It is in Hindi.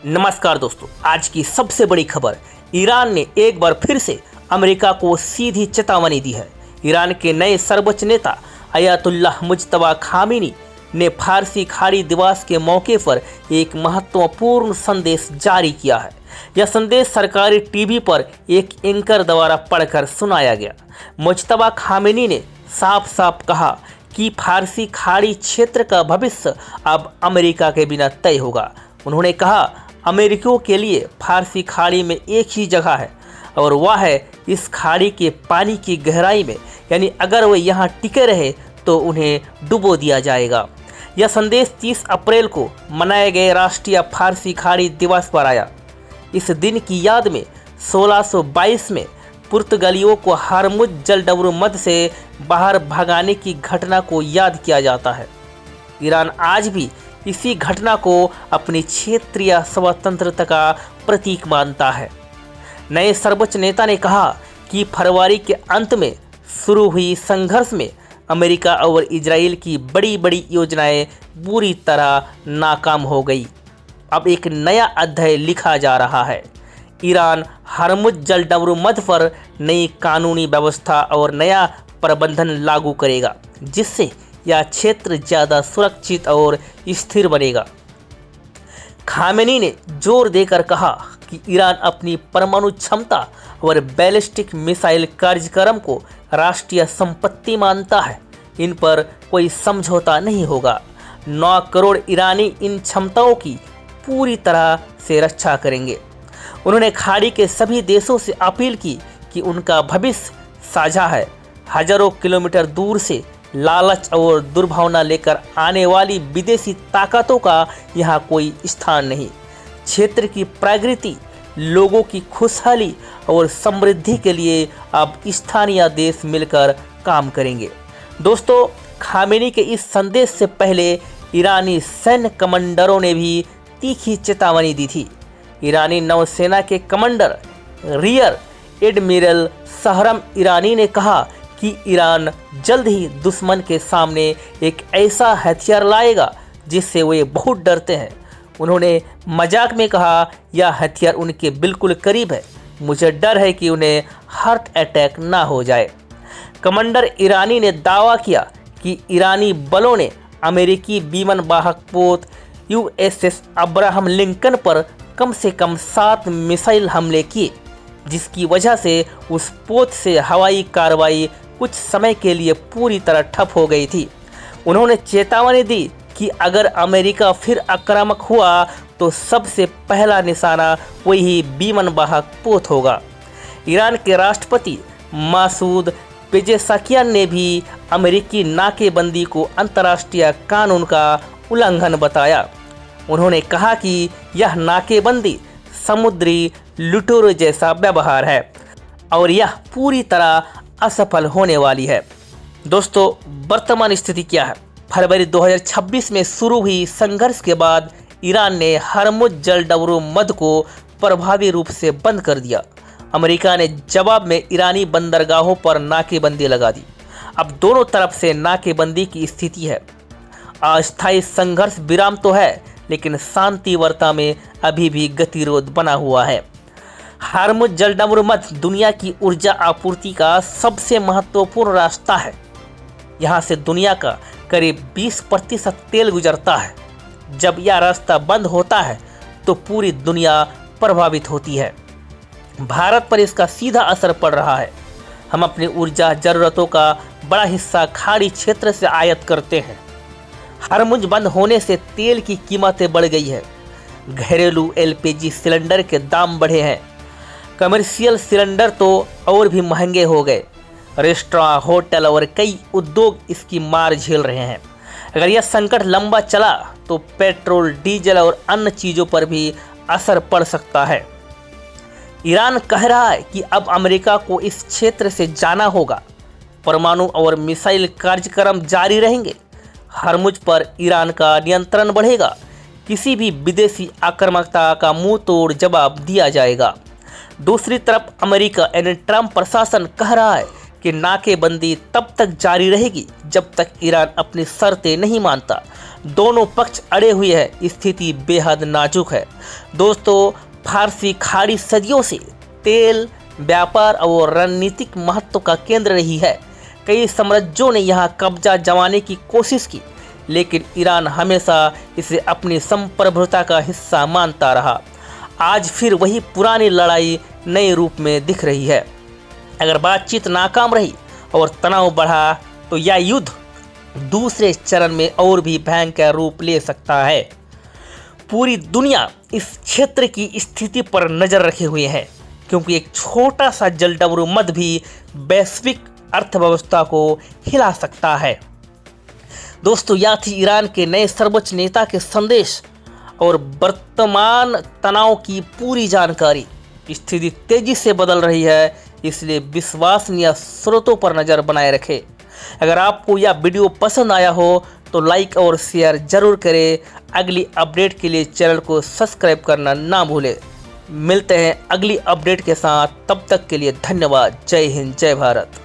नमस्कार दोस्तों, आज की सबसे बड़ी खबर। ईरान ने एक बार फिर से अमेरिका को सीधी चेतावनी दी है। ईरान के नए सर्वोच्च नेता अयातुल्लाह मुज्तबा खामेनी ने फारसी खाड़ी दिवस के मौके पर एक महत्वपूर्ण संदेश जारी किया है। यह संदेश सरकारी टीवी पर एक एंकर द्वारा पढ़कर सुनाया गया। मुज्तबा खामेनी ने साफ साफ कहा कि फारसी खाड़ी क्षेत्र का भविष्य अब अमेरिका के बिना तय होगा। उन्होंने कहा, अमेरिकियों के लिए फारसी खाड़ी में एक ही जगह है और वह है इस खाड़ी के पानी की गहराई में, यानी अगर वे यहाँ टिके रहे तो उन्हें डुबो दिया जाएगा। यह संदेश 30 अप्रैल को मनाए गए राष्ट्रीय फारसी खाड़ी दिवस पर आया। इस दिन की याद में 1622 में पुर्तगालियों को हरमुज जलडबरू मध्य से बाहर भगाने की घटना को याद किया जाता है। ईरान आज भी इसी घटना को अपनी क्षेत्रीय स्वतंत्रता का प्रतीक मानता है। नए सर्वोच्च नेता ने कहा कि फरवरी के अंत में शुरू हुई संघर्ष में अमेरिका और इजराइल की बड़ी बड़ी योजनाएं बुरी तरह नाकाम हो गई। अब एक नया अध्याय लिखा जा रहा है। ईरान हरमुज जलडबरू मध्य पर नई कानूनी व्यवस्था और नया प्रबंधन लागू करेगा, जिससे यह क्षेत्र ज़्यादा सुरक्षित और स्थिर बनेगा। खामेनी ने जोर देकर कहा कि ईरान अपनी परमाणु क्षमता और बैलिस्टिक मिसाइल कार्यक्रम को राष्ट्रीय संपत्ति मानता है। इन पर कोई समझौता नहीं होगा। 9 करोड़ ईरानी इन क्षमताओं की पूरी तरह से रक्षा करेंगे। उन्होंने खाड़ी के सभी देशों से अपील की कि उनका भविष्य साझा है। हजारों किलोमीटर दूर से लालच और दुर्भावना लेकर आने वाली विदेशी ताकतों का यहाँ कोई स्थान नहीं। क्षेत्र की प्रगति, लोगों की खुशहाली और समृद्धि के लिए अब स्थानीय देश मिलकर काम करेंगे। दोस्तों, खामेनी के इस संदेश से पहले ईरानी सैन्य कमांडरों ने भी तीखी चेतावनी दी थी। ईरानी नौसेना के कमांडर रियर एडमिरल सहरम ईरानी ने कहा कि ईरान जल्द ही दुश्मन के सामने एक ऐसा हथियार लाएगा जिससे वे बहुत डरते हैं। उन्होंने मजाक में कहा, यह हथियार उनके बिल्कुल करीब है, मुझे डर है कि उन्हें हार्ट अटैक ना हो जाए। कमांडर ईरानी ने दावा किया कि ईरानी बलों ने अमेरिकी विमान वाहक पोत USS अब्राहम लिंकन पर कम से कम 7 मिसाइल हमले किए, जिसकी वजह से उस पोत से हवाई कार्रवाई कुछ समय के लिए पूरी तरह ठप हो गई थी। उन्होंने चेतावनी दी कि अगर अमेरिका फिर आक्रामक हुआ तो सबसे पहला निशाना वही विमान वाहक पोत होगा। ईरान के राष्ट्रपति मासूद पेजेशकियान ने भी अमेरिकी नाकेबंदी को अंतर्राष्ट्रीय कानून का उल्लंघन बताया। उन्होंने कहा कि यह नाकेबंदी समुद्री लुटेरों जैसा व्यवहार है और यह पूरी तरह असफल होने वाली है। दोस्तों, वर्तमान स्थिति क्या है? फरवरी 2026 में शुरू हुई संघर्ष के बाद ईरान ने हरमुज जलडबरू मध्य को प्रभावी रूप से बंद कर दिया। अमेरिका ने जवाब में ईरानी बंदरगाहों पर नाकेबंदी लगा दी। अब दोनों तरफ से नाकेबंदी की स्थिति है। अस्थायी संघर्ष विराम तो है, लेकिन शांति वार्ता में अभी भी गतिरोध बना हुआ है। हरमुज जलडबरू मध्य दुनिया की ऊर्जा आपूर्ति का सबसे महत्वपूर्ण रास्ता है। यहाँ से दुनिया का करीब 20% तेल गुजरता है। जब यह रास्ता बंद होता है तो पूरी दुनिया प्रभावित होती है। भारत पर इसका सीधा असर पड़ रहा है। हम अपनी ऊर्जा ज़रूरतों का बड़ा हिस्सा खाड़ी क्षेत्र से आयात करते हैं। हरमुज बंद होने से तेल की कीमतें बढ़ गई है। घरेलू LPG सिलेंडर के दाम बढ़े हैं। कमर्शियल सिलेंडर तो और भी महंगे हो गए। रेस्टोरेंट, होटल और कई उद्योग इसकी मार झेल रहे हैं। अगर यह संकट लंबा चला तो पेट्रोल, डीजल और अन्य चीज़ों पर भी असर पड़ सकता है। ईरान कह रहा है कि अब अमेरिका को इस क्षेत्र से जाना होगा। परमाणु और मिसाइल कार्यक्रम जारी रहेंगे। हरमुज पर ईरान का नियंत्रण बढ़ेगा। किसी भी विदेशी आक्रामकता का मुंह तोड़ जवाब दिया जाएगा। दूसरी तरफ अमेरिका यानी ट्रंप प्रशासन कह रहा है कि नाकेबंदी तब तक जारी रहेगी जब तक ईरान अपनी शर्तें नहीं मानता। दोनों पक्ष अड़े हुए हैं, स्थिति बेहद नाजुक है। दोस्तों, फारसी खाड़ी सदियों से तेल, व्यापार और रणनीतिक महत्व का केंद्र रही है। कई साम्राज्यों ने यहाँ कब्जा जमाने की कोशिश की, लेकिन ईरान हमेशा इसे अपनी संप्रभुता का हिस्सा मानता रहा। आज फिर वही पुरानी लड़ाई नए रूप में दिख रही है। अगर बातचीत नाकाम रही और तनाव बढ़ा तो यह युद्ध दूसरे चरण में और भी भयंकर रूप ले सकता है। पूरी दुनिया इस क्षेत्र की स्थिति पर नजर रखे हुए है, क्योंकि एक छोटा सा जलडमरू मत भी वैश्विक अर्थव्यवस्था को हिला सकता है। दोस्तों, यह थी ईरान के नए सर्वोच्च नेता के संदेश और वर्तमान तनाव की पूरी जानकारी। स्थिति तेजी से बदल रही है, इसलिए विश्वसनीय स्रोतों पर नज़र बनाए रखें। अगर आपको यह वीडियो पसंद आया हो तो लाइक और शेयर जरूर करें। अगली अपडेट के लिए चैनल को सब्सक्राइब करना ना भूलें। मिलते हैं अगली अपडेट के साथ, तब तक के लिए धन्यवाद। जय हिंद, जय भारत।